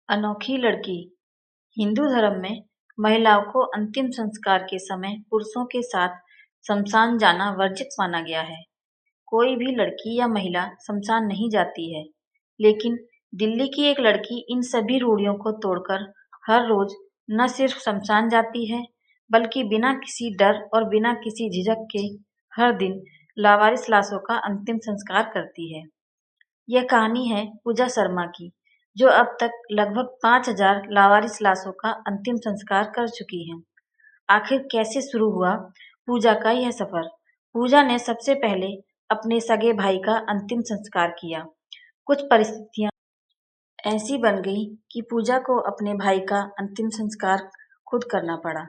अनोखी लड़की। हिंदू धर्म में महिलाओं को अंतिम संस्कार के समय पुरुषों के साथ शमशान जाना वर्जित माना गया है। कोई भी लड़की या महिला शमशान नहीं जाती है, लेकिन दिल्ली की एक लड़की इन सभी रूढ़ियों को तोड़कर हर रोज न सिर्फ शमशान जाती है, बल्कि बिना किसी डर और बिना किसी झिझक के हर दिन लावारिस लाशों का अंतिम संस्कार करती है। यह कहानी है पूजा शर्मा की, जो अब तक लगभग 5,000 लावारिस लाशों का अंतिम संस्कार कर चुकी हैं। आखिर कैसे शुरू हुआ पूजा का यह सफर? पूजा ने सबसे पहले अपने सगे भाई का अंतिम संस्कार किया। कुछ परिस्थितियां ऐसी बन गई कि पूजा को अपने भाई का अंतिम संस्कार खुद करना पड़ा।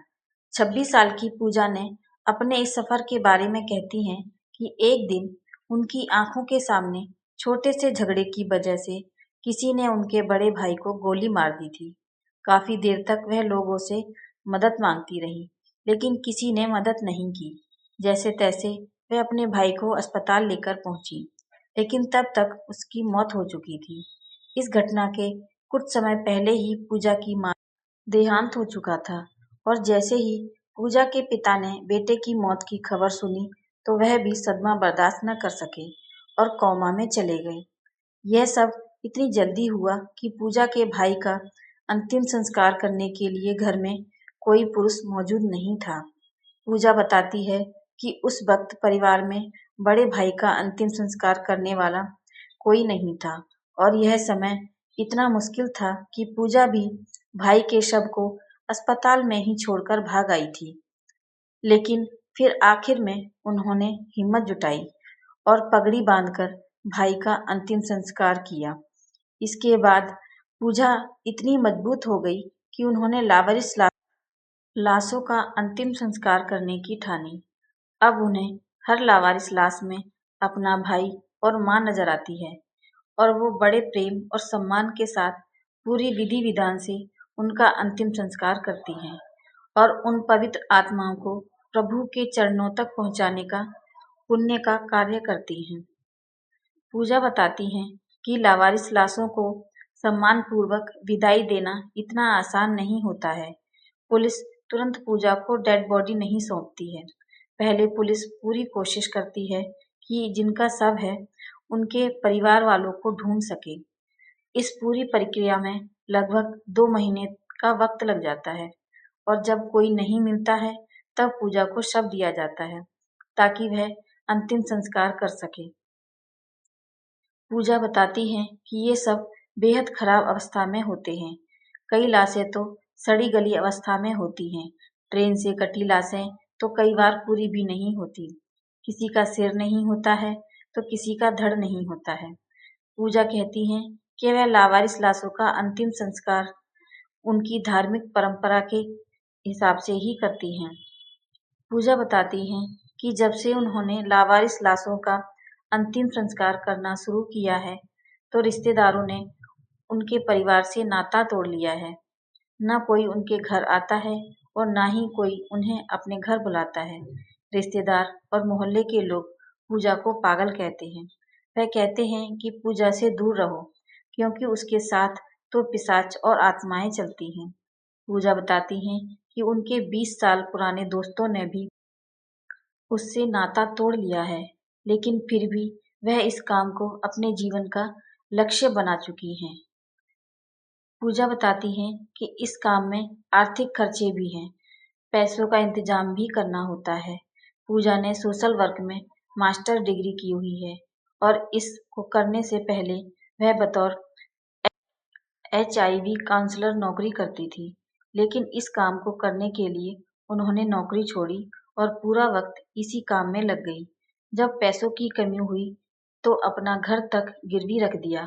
26 साल की पूजा ने अपने इस सफर के बारे में कहती हैं कि एक दिन उनकी आंखों के सामने छोटे से झगड़े की वजह से किसी ने उनके बड़े भाई को गोली मार दी थी। काफी देर तक वह लोगों से मदद मांगती रही, लेकिन किसी ने मदद नहीं की। जैसे तैसे वह अपने भाई को अस्पताल लेकर पहुंची, लेकिन तब तक उसकी मौत हो चुकी थी। इस घटना के कुछ समय पहले ही पूजा की मां देहांत हो चुका था, और जैसे ही पूजा के पिता ने बेटे की मौत की खबर सुनी, तो वह भी सदमा बर्दाश्त न कर सके और कोमा में चले गए। यह सब इतनी जल्दी हुआ कि पूजा के भाई का अंतिम संस्कार करने के लिए घर में कोई पुरुष मौजूद नहीं था। पूजा बताती है कि उस वक्त परिवार में बड़े भाई का अंतिम संस्कार करने वाला कोई नहीं था, और यह समय इतना मुश्किल था कि पूजा भी भाई के शव को अस्पताल में ही छोड़कर भाग आई थी। लेकिन फिर आखिर में उन्होंने हिम्मत जुटाई और पगड़ी बांधकर भाई का अंतिम संस्कार किया। इसके बाद पूजा इतनी मजबूत हो गई कि उन्होंने लावारिस लाशों का अंतिम संस्कार करने की ठानी। अब उन्हें हर लावारिस लाश में अपना भाई और मां नजर आती है, और वो बड़े प्रेम और सम्मान के साथ पूरी विधि विधान से उनका अंतिम संस्कार करती हैं और उन पवित्र आत्माओं को प्रभु के चरणों तक पहुंचाने का पुण्य का कार्य करती हैं। पूजा बताती हैं कि लावारिस लाशों को सम्मानपूर्वक विदाई देना इतना आसान नहीं होता है। पुलिस तुरंत पूजा को डेड बॉडी नहीं सौंपती है। पहले पुलिस पूरी कोशिश करती है कि जिनका शव है उनके परिवार वालों को ढूंढ सके। इस पूरी प्रक्रिया में लगभग 2 महीने का वक्त लग जाता है, और जब कोई नहीं मिलता है तब पूजा को शव दिया जाता है ताकि वह अंतिम संस्कार कर सके। पूजा बताती हैं कि ये सब बेहद खराब अवस्था में होते हैं। कई लाशें तो सड़ी गली अवस्था में होती हैं। ट्रेन से कटी लाशें तो कई बार पूरी भी नहीं होती। किसी का सिर नहीं होता है तो किसी का धड़ नहीं होता है। पूजा कहती हैं कि वह लावारिस लाशों का अंतिम संस्कार उनकी धार्मिक परंपरा के हिसाब से ही करती हैं। पूजा बताती हैं कि जब से उन्होंने लावारिस लाशों का अंतिम संस्कार करना शुरू किया है, तो रिश्तेदारों ने उनके परिवार से नाता तोड़ लिया है। न कोई उनके घर आता है और न ही कोई उन्हें अपने घर बुलाता है। रिश्तेदार और मोहल्ले के लोग पूजा को पागल कहते हैं। वह कहते हैं कि पूजा से दूर रहो, क्योंकि उसके साथ तो पिशाच और आत्माएं चलती हैं। पूजा बताती हैं कि उनके 20 साल पुराने दोस्तों ने भी उससे नाता तोड़ लिया है, लेकिन फिर भी वह इस काम को अपने जीवन का लक्ष्य बना चुकी हैं। पूजा बताती हैं कि इस काम में आर्थिक खर्चे भी हैं, पैसों का इंतजाम भी करना होता है। पूजा ने सोशल वर्क में मास्टर डिग्री की हुई है, और इसको करने से पहले वह बतौर HIV काउंसलर नौकरी करती थी। लेकिन इस काम को करने के लिए उन्होंने नौकरी छोड़ी और पूरा वक्त इसी काम में लग गई। जब पैसों की कमी हुई तो अपना घर तक गिरवी रख दिया।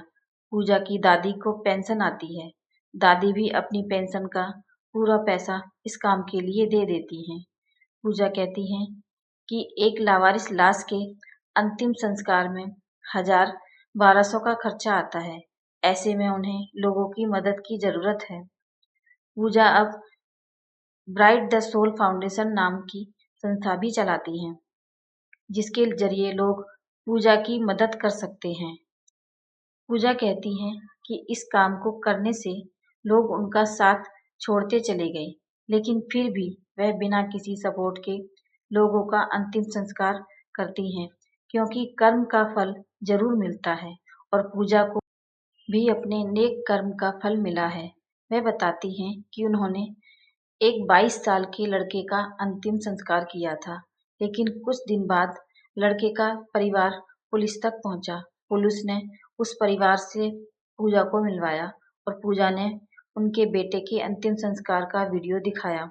पूजा की दादी को पेंशन आती है। दादी भी अपनी पेंशन का पूरा पैसा इस काम के लिए दे देती हैं। पूजा कहती हैं कि एक लावारिस लाश के अंतिम संस्कार में 1,000-1,200 का खर्चा आता है। ऐसे में उन्हें लोगों की मदद की जरूरत है। पूजा अब ब्राइट द सोल फाउंडेशन नाम की संस्था भी चलाती हैं, जिसके जरिए लोग पूजा की मदद कर सकते हैं। पूजा कहती हैं कि इस काम को करने से लोग उनका साथ छोड़ते चले गए, लेकिन फिर भी वह बिना किसी सपोर्ट के लोगों का अंतिम संस्कार करती हैं, क्योंकि कर्म का फल जरूर मिलता है और पूजा को भी अपने नेक कर्म का फल मिला है। वह बताती हैं कि उन्होंने एक 22 साल के लड़के का अंतिम संस्कार किया था, लेकिन कुछ दिन बाद लड़के का परिवार पुलिस तक पहुंचा। पुलिस ने उस परिवार से पूजा को मिलवाया और पूजा ने उनके बेटे के अंतिम संस्कार का वीडियो दिखाया।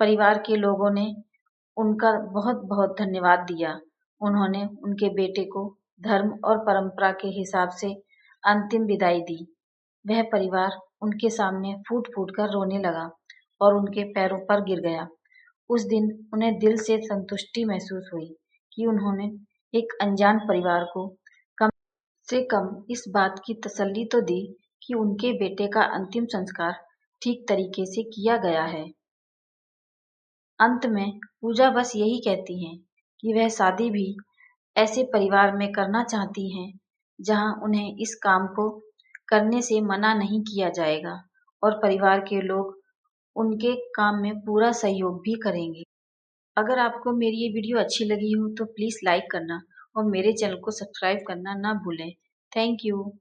परिवार के लोगों ने उनका बहुत बहुत धन्यवाद दिया। उन्होंने उनके बेटे को धर्म और परंपरा के हिसाब से अंतिम विदाई दी। वह परिवार उनके सामने फूट फूट कर रोने लगा और उनके पैरों पर गिर गया। उस दिन उन्हें दिल से संतुष्टि महसूस हुई कि उन्होंने एक अनजान परिवार को कम से कम इस बात की तसल्ली तो दी कि उनके बेटे का अंतिम संस्कार ठीक तरीके से किया गया है। अंत में पूजा बस यही कहती हैं कि वह शादी भी ऐसे परिवार में करना चाहती हैं जहां उन्हें इस काम को करने से मना नहीं किया जाएगा और परिवार के लोग उनके काम में पूरा सहयोग भी करेंगे। अगर आपको मेरी ये वीडियो अच्छी लगी हो तो प्लीज़ लाइक करना और मेरे चैनल को सब्सक्राइब करना ना भूलें। Thank you.